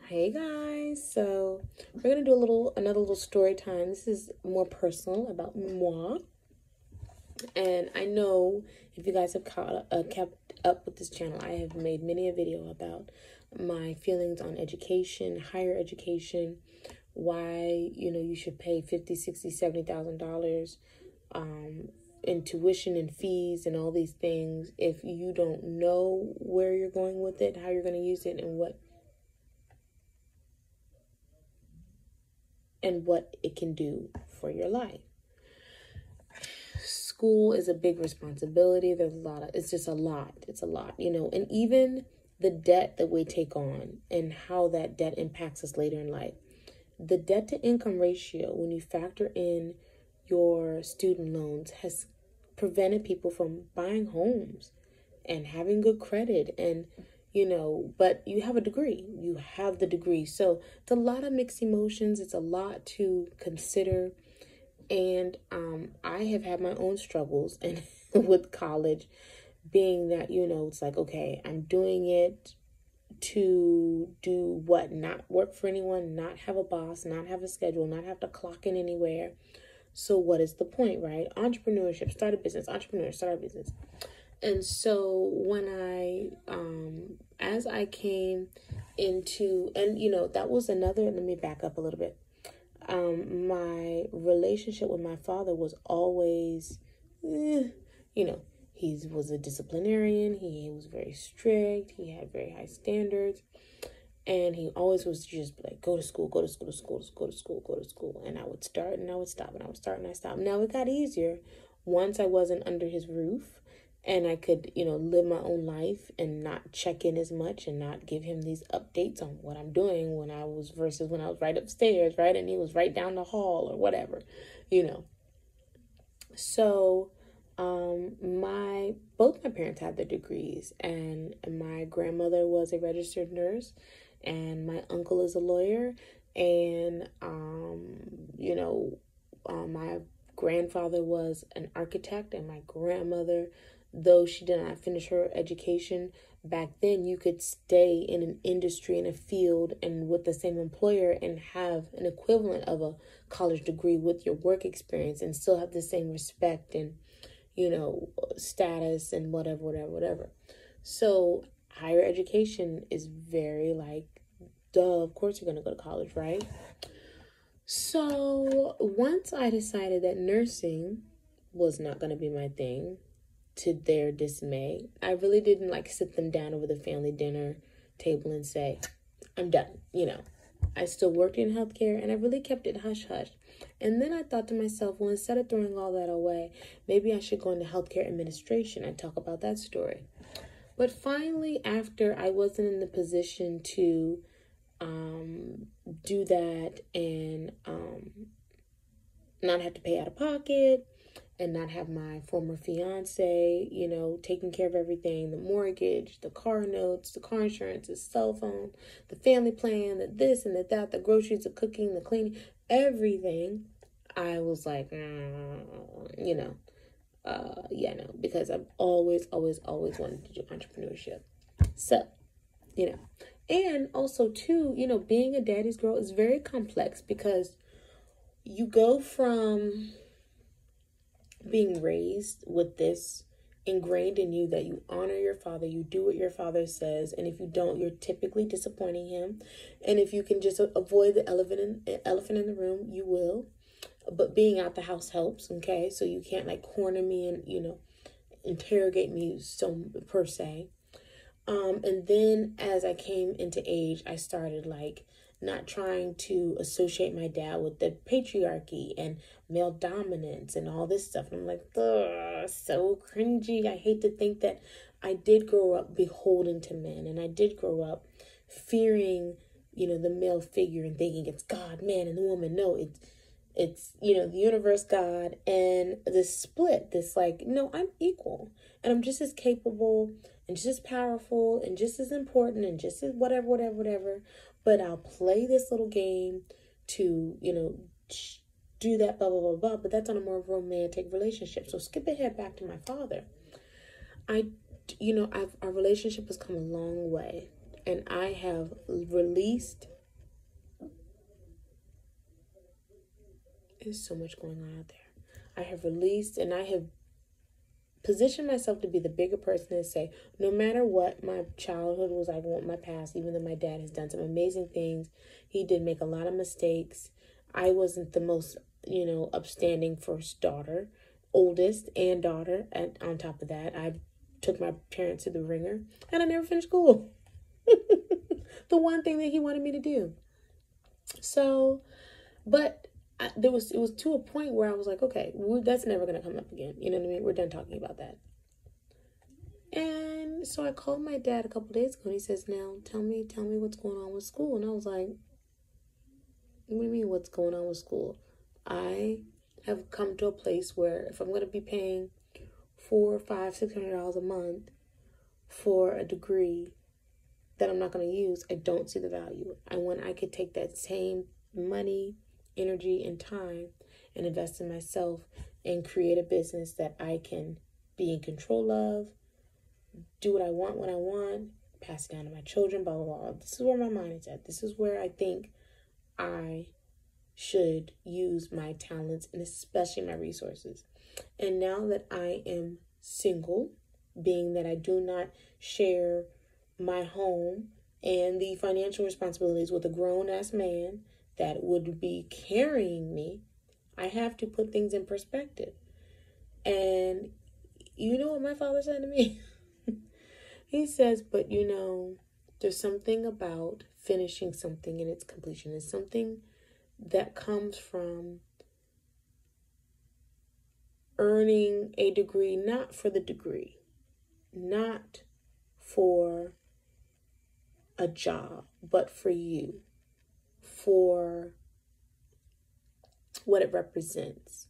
Hey guys, so we're gonna do another little story time. This is more personal about moi, and I know if you guys have kept up with this channel, I have made many a video about my feelings on education, higher education, why you should pay $50, $60, $70,000 in tuition and fees and all these things if you don't know where you're going with it, how you're going to use it, and what it can do for your life. School is a big responsibility. It's just a lot. It's a lot, and even the debt that we take on and how that debt impacts us later in life. The debt to income ratio, when you factor in your student loans, has prevented people from buying homes and having good credit and but you have a degree. You have the degree. So it's a lot of mixed emotions. It's a lot to consider. And I have had my own struggles and with college, being that, it's like, okay, I'm doing it to do what? Not work for anyone, not have a boss, not have a schedule, not have to clock in anywhere. So what is the point, right? Entrepreneurship, start a business, start a business. And so when as I came into, and that was another, let me back up a little bit. My relationship with my father was always, he was a disciplinarian. He was very strict. He had very high standards. And he always was just like, go to school. And I would start and I would stop, and I would start and I stopped. Now it got easier once I wasn't under his roof and I could, live my own life and not check in as much and not give him these updates on what I'm doing versus when I was right upstairs, right? And he was right down the hall or whatever, So, both my parents had their degrees, and my grandmother was a registered nurse and my uncle is a lawyer, and, my grandfather was an architect, and my grandmother, though she did not finish her education, back then you could stay in an industry, in a field, and with the same employer and have an equivalent of a college degree with your work experience and still have the same respect and, status and whatever. So higher education is very like, duh, of course you're going to go to college, right? So once I decided that nursing was not going to be my thing, to their dismay, I really didn't sit them down over the family dinner table and say, I'm done. I still worked in healthcare, and I really kept it hush hush. And then I thought to myself, well, instead of throwing all that away, maybe I should go into healthcare administration and talk about that story. But finally, after I wasn't in the position to do that and not have to pay out of pocket, and not have my former fiance, taking care of everything, the mortgage, the car notes, the car insurance, the cell phone, the family plan, the this and the that, the groceries, the cooking, the cleaning, everything. I was like, no, because I've always wanted to do entrepreneurship. So, and also too, being a daddy's girl is very complex, because you go from being raised with this ingrained in you that you honor your father, you do what your father says, and if you don't, you're typically disappointing him. And if you can just avoid the elephant in the room, you will. But being out the house helps, okay? So you can't corner me and interrogate me per se. And then as I came into age, I started not trying to associate my dad with the patriarchy and male dominance and all this stuff. And I'm like, ugh, so cringy. I hate to think that I did grow up beholden to men, and I did grow up fearing, the male figure and thinking it's God, man, and the woman. No, it's the universe, God, and this split, no, I'm equal, and I'm just as capable and just as powerful and just as important and just as whatever. But I'll play this little game to, do that, blah, blah, blah, blah. But that's on a more romantic relationship. So skip ahead back to my father. Our relationship has come a long way. And I have released There's so much going on out there. I have released and I have positioned myself to be the bigger person and say, no matter what my childhood was like, my past, even though my dad has done some amazing things, he did make a lot of mistakes. I wasn't the most, upstanding first daughter, oldest and daughter. And on top of that, I took my parents to the ringer and I never finished school. The one thing that he wanted me to do. So, but it was to a point where I was like, okay, that's never going to come up again. You know what I mean? We're done talking about that. And so I called my dad a couple days ago and he says, now tell me what's going on with school. And I was like, what do you mean what's going on with school? I have come to a place where if I'm going to be paying $400, $500, $600 a month for a degree that I'm not going to use, I don't see the value. And when I could take that same money, energy, and time and invest in myself and create a business that I can be in control of, do what I want when I want, pass it down to my children, blah, blah, blah. This is where my mind is at. This is where I think I should use my talents and especially my resources. And now that I am single, being that I do not share my home and the financial responsibilities with a grown-ass man that would be carrying me, I have to put things in perspective. And you know what my father said to me? He says, but there's something about finishing something in its completion. It's something that comes from earning a degree, not for the degree, not for a job, but for you, for what it represents.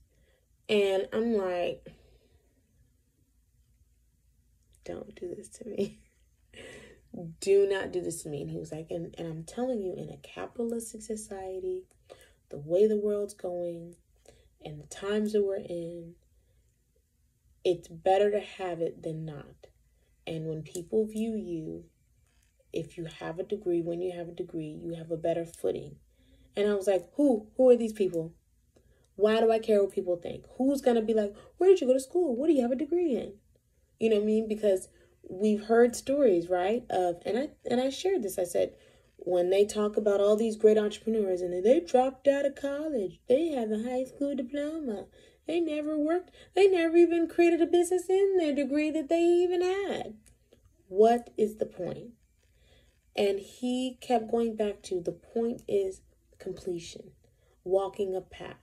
And I'm like, don't do this to me. Do not do this to me. And he was like, and I'm telling you, in a capitalistic society, the way the world's going and the times that we're in, it's better to have it than not. And when people view you, if you have a degree, when you have a degree, you have a better footing. And I was like, who are these people? Why do I care what people think? Who's going to be like, where did you go to school? What do you have a degree in? You know what I mean? Because we've heard stories, right? And I shared this. I said, when they talk about all these great entrepreneurs and they dropped out of college, they have a high school diploma. They never worked. They never even created a business in their degree that they even had. What is the point? And he kept going back to the point is completion, walking a path,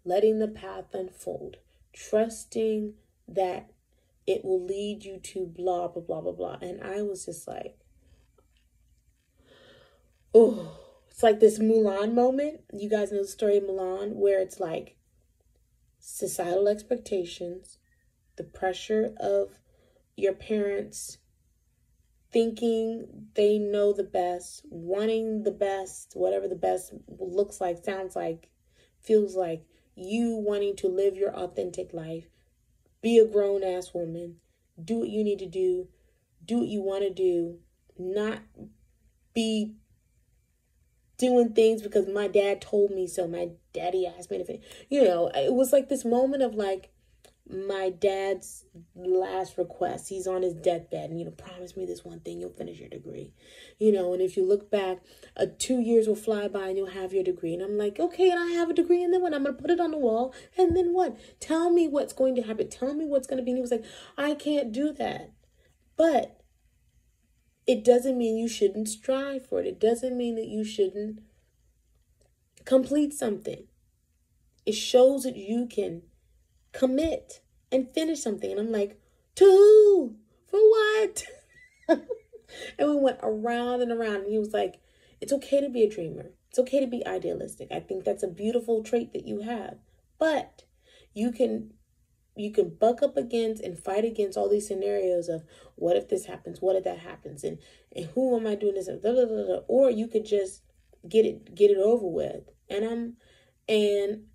letting the path unfold, trusting that it will lead you to blah, blah, blah, blah, blah. And I was just like, oh, it's like this Mulan moment. You guys know the story of Mulan, where it's like societal expectations, the pressure of your parents thinking they know the best, wanting the best, whatever the best looks like, sounds like, feels like, you wanting to live your authentic life, be a grown-ass woman, do what you need to do what you want to do, not be doing things because my dad told me so, my daddy asked me to, it was like this moment of like, my dad's last request. He's on his deathbed and, promise me this one thing, you'll finish your degree. And if you look back, 2 years will fly by and you'll have your degree. And I'm like, okay, and I have a degree, and then what? I'm going to put it on the wall, and then what? Tell me what's going to happen. Tell me what's going to be. And he was like, I can't do that. But it doesn't mean you shouldn't strive for it. It doesn't mean that you shouldn't complete something. It shows that you can commit and finish something. And I'm like, to who? For what? And we went around and around. And he was like, it's okay to be a dreamer. It's okay to be idealistic. I think that's a beautiful trait that you have. But you can buck up against and fight against all these scenarios of what if this happens? What if that happens? And who am I doing this? Blah, blah, blah, blah. Or you could just get it over with. And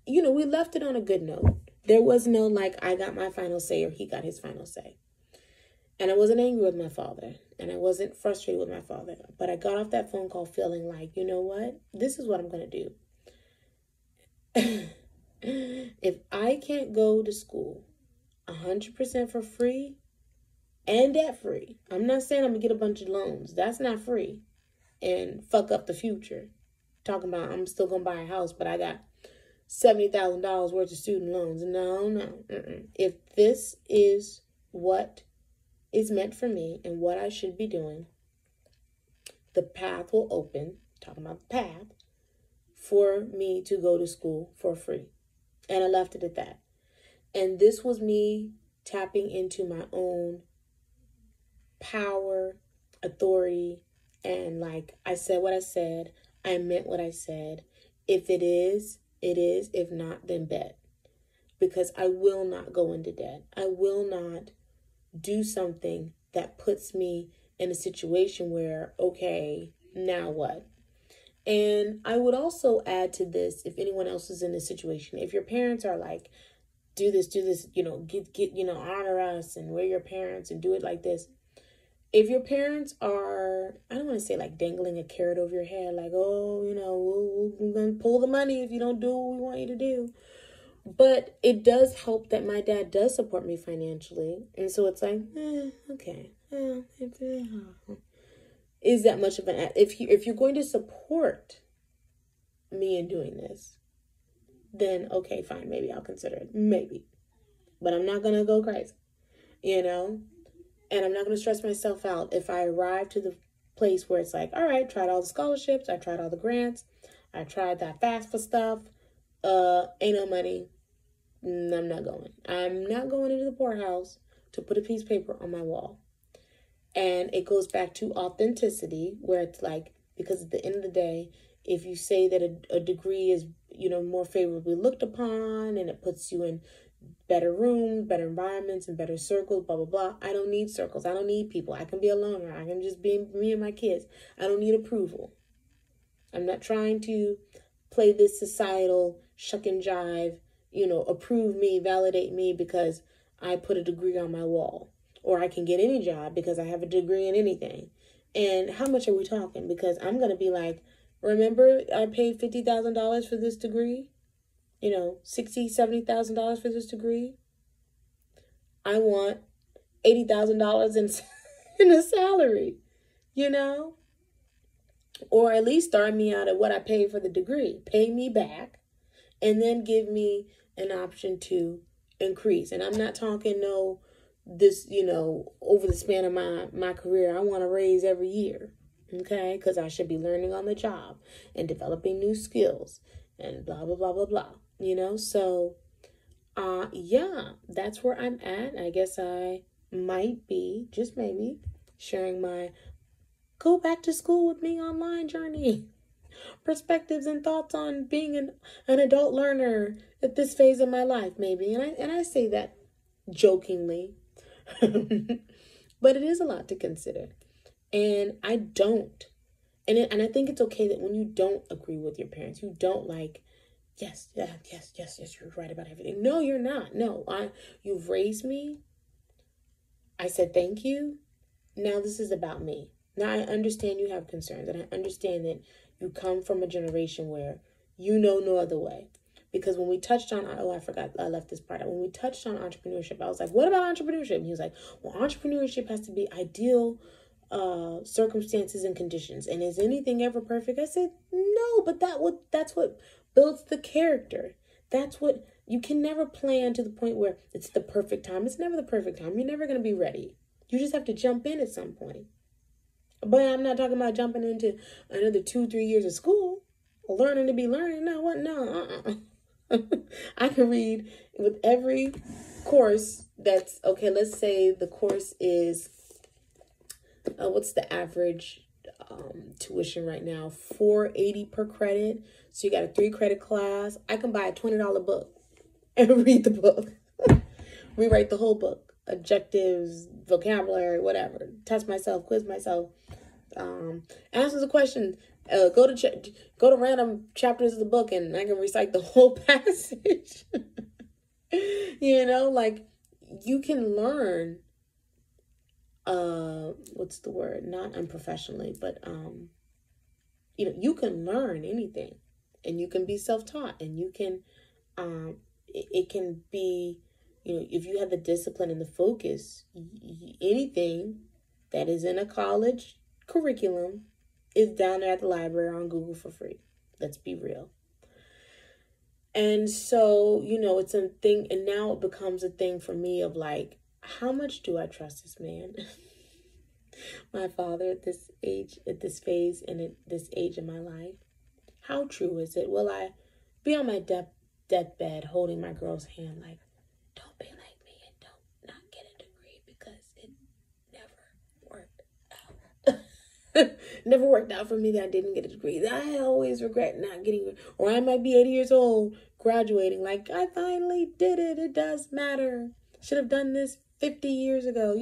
we left it on a good note. There was no like, I got my final say or he got his final say. And I wasn't angry with my father. And I wasn't frustrated with my father. But I got off that phone call feeling like, you know what? This is what I'm going to do. If I can't go to school 100% for free and debt free, I'm not saying I'm going to get a bunch of loans. That's not free. And fuck up the future. Talking about I'm still going to buy a house, but I got $70,000 worth of student loans. No. If this is what is meant for me and what I should be doing, the path will open, talking about the path, for me to go to school for free. And I left it at that. And this was me tapping into my own power, authority, and like I said what I said, I meant what I said. If it is, it is. If not, then bet. Because I will not go into debt. I will not do something that puts me in a situation where, okay, now what? And I would also add to this, if anyone else is in this situation, if your parents are like, do this, get, honor us and we're your parents and do it like this. If your parents are, I don't want to say like dangling a carrot over your head, like, oh, we're going to pull the money if you don't do what we want you to do. But it does help that my dad does support me financially. And so it's like, okay. Is that much of an, if you're going to support me in doing this, then okay, fine, maybe I'll consider it. Maybe. But I'm not going to go crazy, And I'm not going to stress myself out if I arrive to the place where it's like, all right, tried all the scholarships. I tried all the grants. I tried that FAFSA stuff. Ain't no money. I'm not going. I'm not going into the poorhouse to put a piece of paper on my wall. And it goes back to authenticity, where it's like, because at the end of the day, if you say that a degree is, more favorably looked upon and it puts you in better rooms, better environments, and better circles, blah, blah, blah. I don't need circles. I don't need people. I can be a loner. I can just be me and my kids. I don't need approval. I'm not trying to play this societal shuck and jive, approve me, validate me because I put a degree on my wall. Or I can get any job because I have a degree in anything. And how much are we talking? Because I'm going to be like, remember I paid $50,000 for this degree? $60,000, $70,000 for this degree. I want $80,000 in a salary, or at least start me out at what I paid for the degree. Pay me back, and then give me an option to increase. And I'm not talking this, over the span of my career. I want to raise every year, okay? Because I should be learning on the job and developing new skills and blah, blah, blah, blah, blah. So, that's where I'm at. I guess I might be, just maybe, sharing my go back to school with me online journey, perspectives and thoughts on being an adult learner at this phase of my life, maybe. And I say that jokingly, but it is a lot to consider. And I don't. And I think it's okay that when you don't agree with your parents, you don't like, yes, you're right about everything. No, you're not. No, you've raised me. I said thank you. Now this is about me. Now I understand you have concerns, and I understand that you come from a generation where no other way. Because when we touched on, I forgot, I left this part out. When we touched on entrepreneurship, I was like, what about entrepreneurship? And he was like, well, entrepreneurship has to be ideal circumstances and conditions. And is anything ever perfect? I said, no, but that's what builds the character. That's what, you can never plan to the point where it's the perfect time. It's never the perfect time. You're never going to be ready. You just have to jump in at some point. But I'm not talking about jumping into another 2-3 years of school, learning to be learning. No, what? No, I can read with every course that's, okay, let's say the course is, what's the average tuition right now? $4.80 per credit. So you got a 3-credit class. I can buy a $20 book and read the book. Rewrite the whole book. Objectives, vocabulary, whatever. Test myself, quiz myself. Answer the question. Go to random chapters of the book and I can recite the whole passage. Like you can learn, what's the word? Not unprofessionally, but, you can learn anything and you can be self-taught and you can It can be, if you have the discipline and the focus, anything that is in a college curriculum is down there at the library on Google for free. Let's be real. And so, it's a thing, and now it becomes a thing for me of like, how much do I trust this man? My father at this age, at this phase, and at this age in my life. How true is it? Will I be on my deathbed holding my girl's hand like, don't be like me and don't not get a degree because it never worked out. Never worked out for me that I didn't get a degree. I always regret not getting, or I might be 80 years old graduating like, I finally did it. It does matter. Should have done this 50 years ago.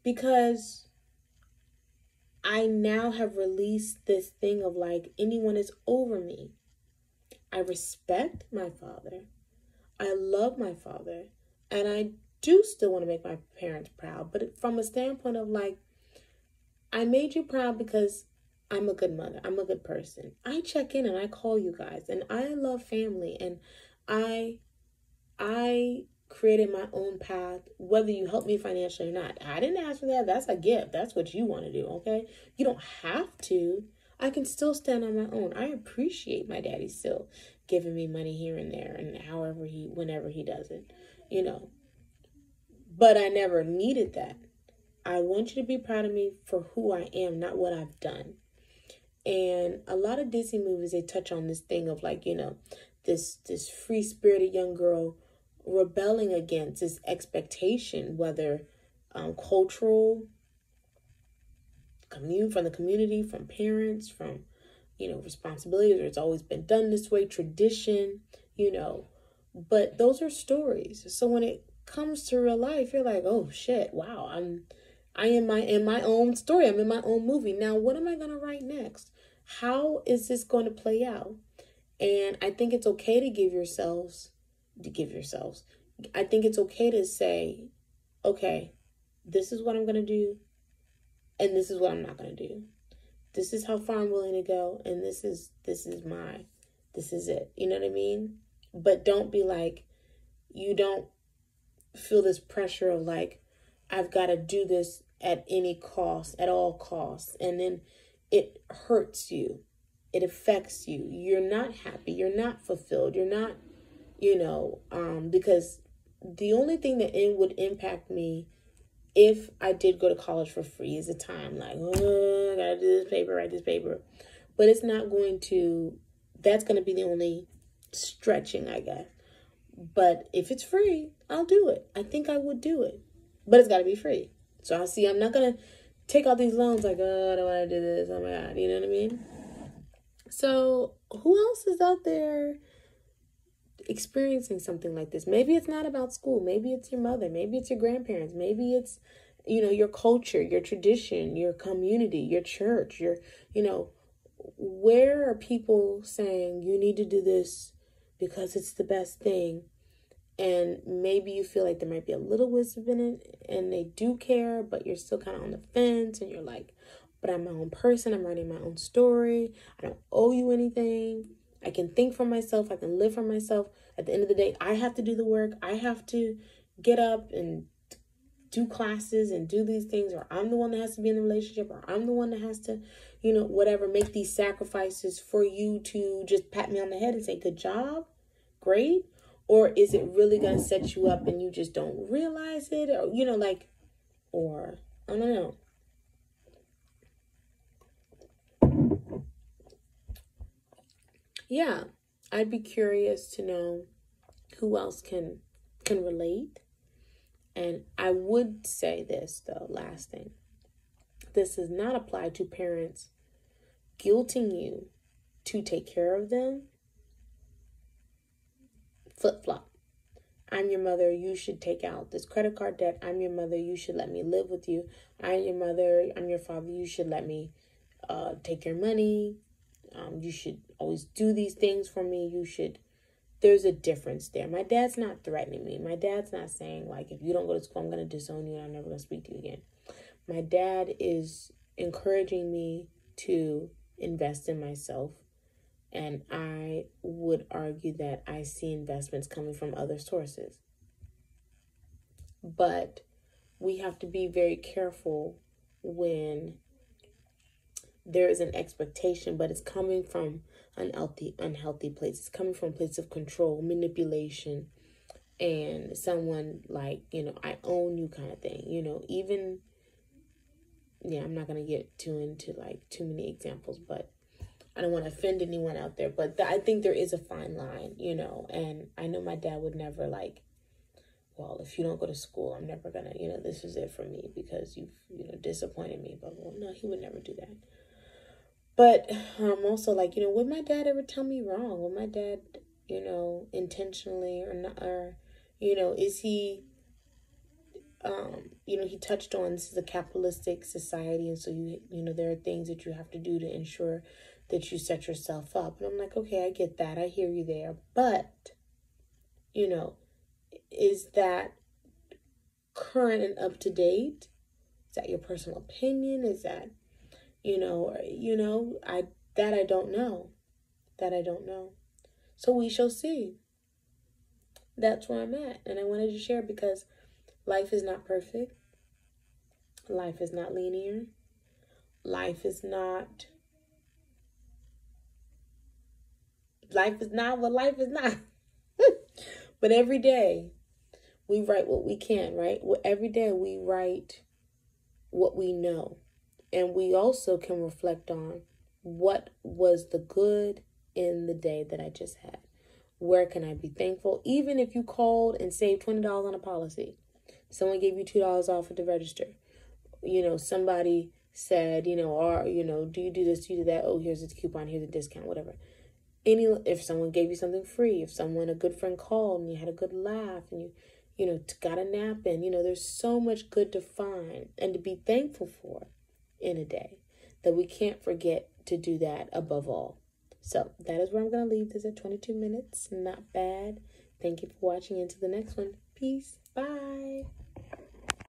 Because I now have released this thing of like, anyone is over me. I respect my father. I love my father. And I do still want to make my parents proud. But from a standpoint of like, I made you proud because I'm a good mother. I'm a good person. I check in and I call you guys. And I love family. And I created my own path, whether you help me financially or not. I didn't ask for that. That's a gift. That's what you want to do, okay? You don't have to. I can still stand on my own. I appreciate my daddy still giving me money here and there and whenever he does it, But I never needed that. I want you to be proud of me for who I am, not what I've done. And a lot of Disney movies, they touch on this thing of like, this free-spirited young girl rebelling against this expectation, whether cultural, from the community, from parents, from, responsibilities, or it's always been done this way, tradition, but those are stories. So when it comes to real life, you're like, oh shit, wow, I am in my own story. I'm in my own movie. Now, what am I going to write next? How is this going to play out? And I think it's okay to give yourselves. I think it's okay to say, okay, this is what I'm going to do. And this is what I'm not going to do. This is how far I'm willing to go. And this is it. You know what I mean? But don't be like, you don't feel this pressure of like, I've got to do this at any cost, at all costs. And then it hurts you. It affects you. You're not happy. You're not fulfilled. You're not, because the only thing that it would impact me if I did go to college for free is the time. Like, oh, I got to do this paper, write this paper. But it's not going to, that's going to be the only stretching, I guess. But if it's free, I'll do it. I think I would do it. But it's got to be free. So I'm not going to take out these loans like, oh, I don't want to do this. Oh my God. You know what I mean? So who else is out there experiencing something like this? Maybe it's not about school. Maybe it's your mother. Maybe it's your grandparents. Maybe it's, your culture, your tradition, your community, your church, where are people saying you need to do this because it's the best thing? And maybe you feel like there might be a little wisdom in it and they do care, but you're still kind of on the fence and you're like, but I'm my own person. I'm writing my own story. I don't owe you anything. I can think for myself. I can live for myself. At the end of the day, I have to do the work. I have to get up and do classes and do these things, or I'm the one that has to be in the relationship, or I'm the one that has to, whatever, make these sacrifices for you to just pat me on the head and say, good job, great. Or is it really going to set you up and you just don't realize it? Or, or I don't know. Yeah, I'd be curious to know who else can relate. And I would say this, though, last thing. This does not apply to parents guilting you to take care of them. Flip-flop. I'm your mother, you should take out this credit card debt. I'm your mother, you should let me live with you. I'm your mother, I'm your father, you should let me take your money. You should always do these things for me. There's a difference there. My dad's not threatening me. My dad's not saying, like, if you don't go to school, I'm going to disown you and I'm never going to speak to you again. My dad is encouraging me to invest in myself And I would argue that I see investments coming from other sources. But we have to be very careful when there is an expectation, but it's coming from an unhealthy place. It's coming from a place of control, manipulation, and someone like, I own you kind of thing. Even, I'm not going to get into too many examples, but I don't want to offend anyone out there. But I think there is a fine line, and I know my dad would never well, if you don't go to school, I'm never going to, this is it for me because you've, disappointed me. But no, he would never do that. But also would my dad ever tell me wrong? Would my dad, intentionally or not, or, is he, he touched on this is a capitalistic society. And so, there are things that you have to do to ensure that you set yourself up. And I'm like, okay, I get that. I hear you there. But, is that current and up to date? Is that your personal opinion? Is that, I don't know. That I don't know. So we shall see. That's where I'm at. And I wanted to share because life is not perfect. Life is not linear. Life is not what life is not. But every day we write what we can, right? Every day we write what we know. And we also can reflect on what was the good in the day that I just had. Where can I be thankful? Even if you called and saved $20 on a policy. Someone gave you $2 off at the register. Somebody said, do you do this, do you do that? Oh, here's a coupon, here's a discount, whatever. If someone gave you something free, if a good friend called and you had a good laugh and you got a nap in, there's so much good to find and to be thankful for in a day that we can't forget to do that above all. So that is where I'm going to leave this at 22 minutes. Not bad. Thank you for watching. Into the next one. Peace. Bye.